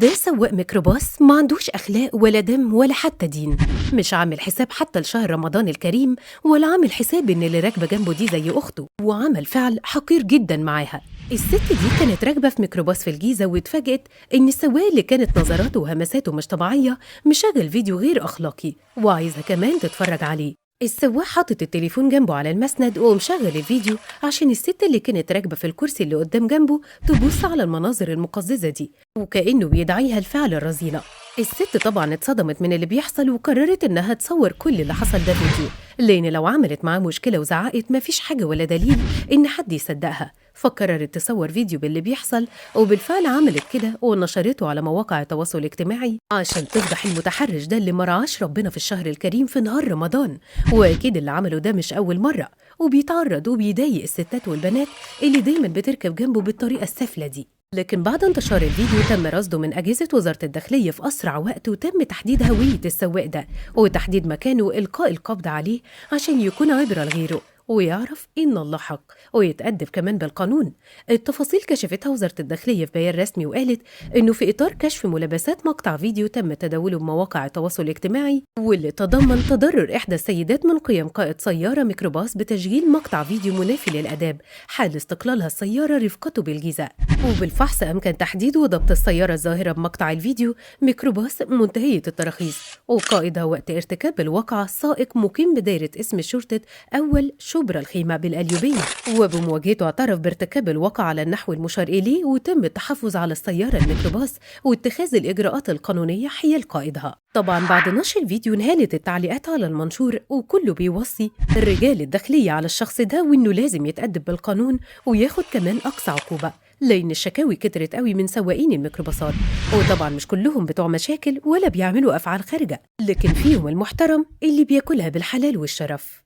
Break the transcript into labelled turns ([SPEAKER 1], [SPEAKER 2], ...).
[SPEAKER 1] ده سواق ميكروباص ما عندوش أخلاق ولا دم ولا حتى دين، مش عامل حساب حتى لشهر رمضان الكريم، ولا عامل حساب إن اللي راكبة جنبه دي زي أخته، وعمل فعل حقير جدا معاها. الست دي كانت راكبة في ميكروباص في الجيزة واتفاجئت إن السواق اللي كانت نظراته وهمساته مش طبيعية مشغل فيديو غير أخلاقي وعايزة كمان تتفرج عليه. السواق حاطط التليفون جنبه على المسند ومشغل الفيديو عشان الست اللي كانت راكبة في الكرسي اللي قدام جنبه تبص على المناظر المقززة دي، وكأنه بيدعيها الفعل الرذيلة. الست طبعا اتصدمت من اللي بيحصل وقررت انها تصور كل اللي حصل ده فيديو، لان لو عملت معاه مشكلة وزعقت مفيش حاجة ولا دليل ان حد يصدقها، فقررت تصور فيديو باللي بيحصل، وبالفعل عملت كده ونشرته على مواقع التواصل الاجتماعي عشان تفضح المتحرش ده اللي مرعاش ربنا في الشهر الكريم في نهار رمضان. واكيد اللي عمله ده مش اول مرة، وبيتعرض وبيضايق الستات والبنات اللي دايما بتركب جنبه بالطريقة السافلة دي. لكن بعد انتشار الفيديو تم رصده من أجهزة وزارة الداخلية في أسرع وقت، وتم تحديد هوية السواق ده وتحديد مكانه وإلقاء القبض عليه عشان يكون عبرة لغيره ويعرف إن الله حق ويتأدب كمان بالقانون. التفاصيل كشفتها وزارة الداخلية في بيان رسمي، وقالت إنه في إطار كشف ملابسات مقطع فيديو تم تداوله بمواقع التواصل الاجتماعي، واللي تضمن تضرر إحدى السيدات من قيام قائد سيارة ميكروباص بتسجيل مقطع فيديو منافي للآداب حال استقلالها السيارة رفقته بالجيزة. وبالفحص أمكن تحديد وضبط السيارة الظاهرة بمقطع الفيديو ميكروباص منتهية التراخيص، وقائدها وقت ارتكاب الواقعة سائق مقيم بدايرة اسم شرطة أول شبرا الخيمة بالأليوبية، وبمواجهته اعترف بارتكاب الواقعة على النحو المشار إليه، وتم التحفظ على السيارة الميكروباص واتخاذ الإجراءات القانونية حيال قائدها. طبعا بعد نشر الفيديو انهالت التعليقات على المنشور، وكله بيوصي الرجال الداخلية على الشخص ده وإنه لازم يتأدب بالقانون وياخد كمان أقصى عقوبة، لأن الشكاوي كترت قوي من سواقين الميكروباصات، وطبعا مش كلهم بتوع مشاكل ولا بيعملوا أفعال خارجة، لكن فيهم المحترم اللي بياكلها بالحلال والشرف.